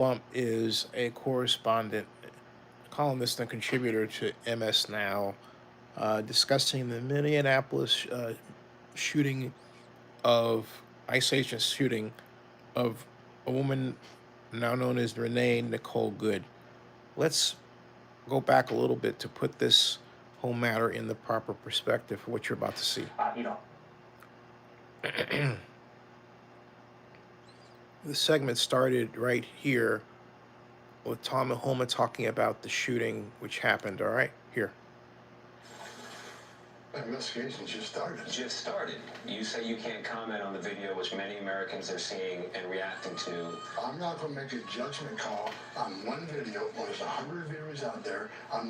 Bump is a correspondent, columnist, and contributor to MS Now, discussing the Minneapolis shooting of ICE agent shooting of a woman now known as Renee Nicole Good. Let's go back a little bit to put this whole matter in the proper perspective for what you're about to see. You know, The segment started right here with Tom and Homa talking about the shooting which happened. All right, here. Investigation just started. Just started. You say you can't comment on the video, which many Americans are seeing and reacting to. I'm not going to make a judgment call on one video. There's 100 videos out there. I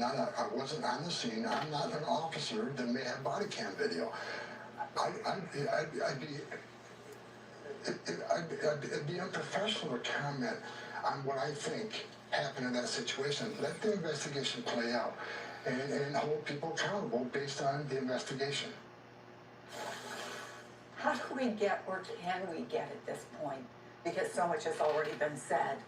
wasn't on the scene. I'm not an officer that may have body cam video. It'd be unprofessional to comment on what I think happened in that situation. Let the investigation play out and hold people accountable based on the investigation. How do we get, or can we get at this point, because so much has already been said,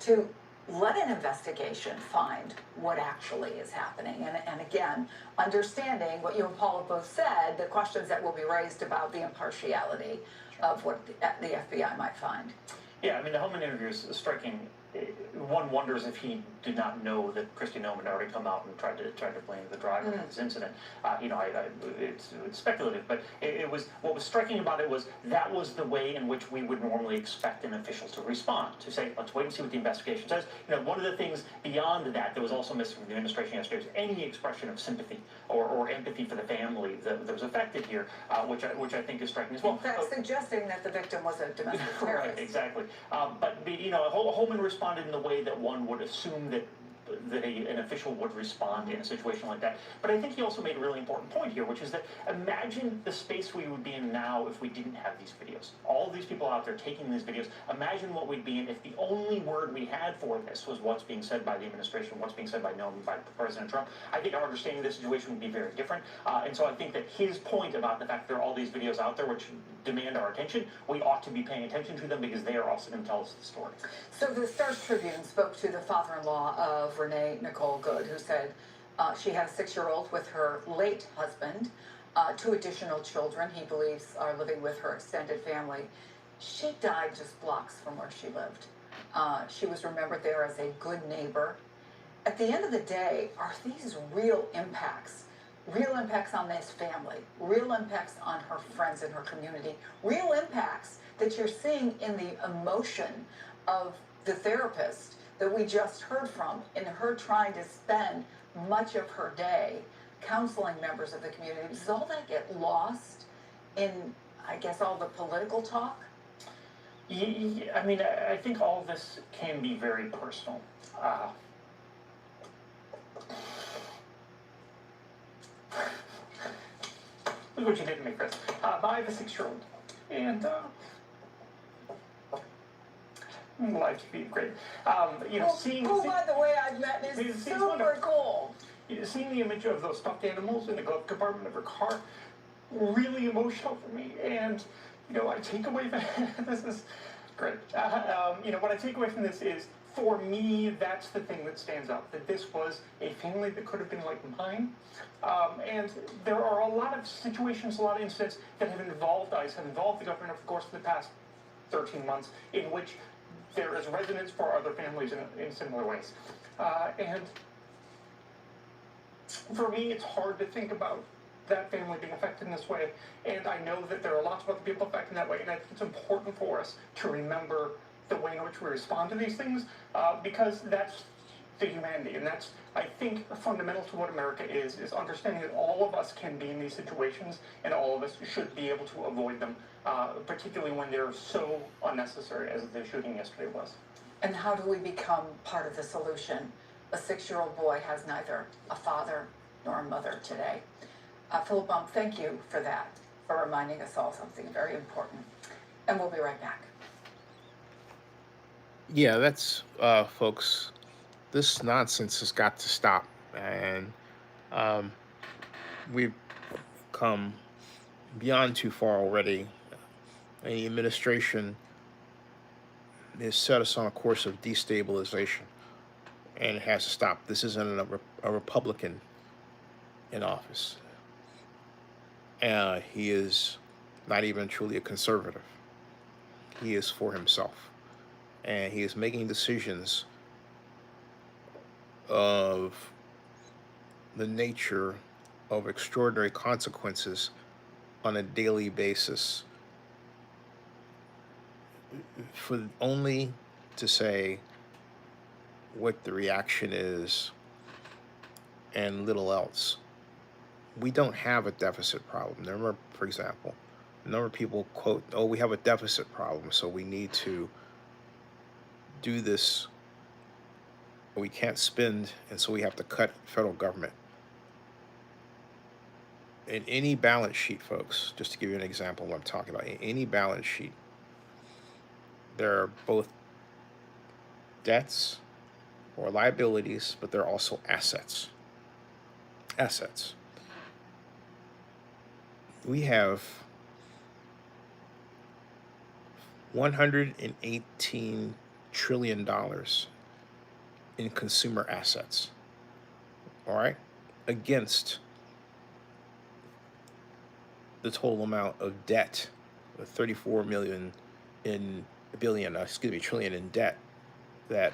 to let an investigation find what actually is happening? And again, understanding what you and Paula both said, the questions that will be raised about the impartiality of what the FBI might find. yeah, I mean, the Hellman interview is striking. One wonders if he did not know that Christy Noman had already come out and tried to blame the driver of this incident. It's speculative, but it was, what was striking about it was that was the way in which we would normally expect an official to respond, to say, let's wait and see what the investigation says. One of the things beyond that was also missing from the administration yesterday was any expression of sympathy or empathy for the family that was affected here, which I think is striking as well. In fact, suggesting that the victim was a domestic terrorist. Right, exactly. Holman responded in the way that one would assume that an official would respond in a situation like that. But I think he also made a really important point here, which is that imagine the space we would be in now if we didn't have these videos. All of these people out there taking these videos, imagine what we'd be in if the only word we had for this was what's being said by the administration, what's being said by President Trump. I think our understanding of the situation would be very different. And so I think that his point about the fact that there are all these videos out there which demand our attention, we ought to be paying attention to them because they are also going to tell us the story. So the Star Tribune spoke to the father-in-law of Renee Nicole Good, who said she had a 6-year-old with her late husband. 2 additional children, he believes, are living with her extended family. She died just blocks from where she lived. She was remembered there as a good neighbor. At the end of the day, are these real impacts? Real impacts on this family, real impacts on her friends and her community, real impacts that you're seeing in the emotion of the therapist that we just heard from, in her trying to spend much of her day counseling members of the community. Does all that get lost in, I guess, all the political talk? I mean, I think all of this can be very personal. Look what you did to me, Chris. I have a 6-year-old, and life's been great. Who, by the way, I've met is super cool. Seeing the image of those stuffed animals in the glove compartment of her car, really emotional for me. And I take away from this is great. What I take away from this is, for me, that's the thing that stands out. That this was a family that could have been like mine. And there are a lot of situations, a lot of incidents that have involved ICE, have involved the government, of course, for the past 13 months, in which there is resonance for other families in similar ways. And for me, it's hard to think about that family being affected in this way. And I know that there are lots of other people affected in that way. And I think it's important for us to remember the way in which we respond to these things, because that's the humanity. And that's, I think, fundamental to what America is understanding that all of us can be in these situations and all of us should be able to avoid them, particularly when they're so unnecessary as the shooting yesterday was. And how do we become part of the solution? A 6-year-old boy has neither a father nor a mother today. Philip Bump, thank you for that, for reminding us all something very important. And we'll be right back. Yeah, that's folks. This nonsense has got to stop, and we've come beyond too far already. The administration has set us on a course of destabilization, and it has to stop. This isn't a Republican in office. He is not even truly a conservative. He is for himself, and he is making decisions of the nature of extraordinary consequences on a daily basis, for only to say what the reaction is and little else. We don't have a deficit problem. Remember, for example, a number of people quote, "Oh, we have a deficit problem, so we need to do this. We can't spend, and so we have to cut federal government." In any balance sheet, folks, just to give you an example of what I'm talking about, in any balance sheet, there are both debts or liabilities, but there are also assets. Assets. We have $118 trillion in consumer assets, all right, against the total amount of debt, 34 million in billion, trillion in debt that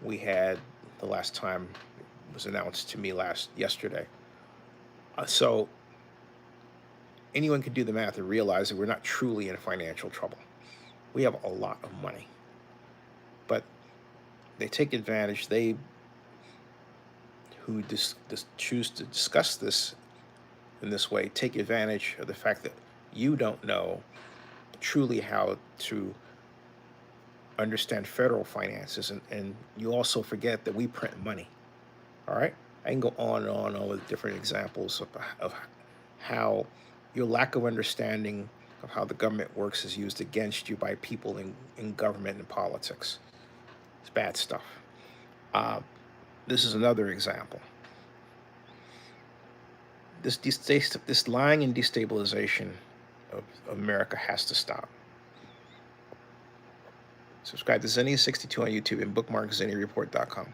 we had the last time it was announced to me yesterday. So anyone can do the math and realize that we're not truly in financial trouble. We have a lot of money, but they take advantage. They who choose to discuss this in this way take advantage of the fact that you don't know truly how to understand federal finances, and you also forget that we print money. All right, I can go on and on with different examples of how your lack of understanding of how the government works is used against you by people in government and politics. It's bad stuff. This is another example. This lying and destabilization of America has to stop. Subscribe to Zenny62 on YouTube and bookmark ZennyReport.com.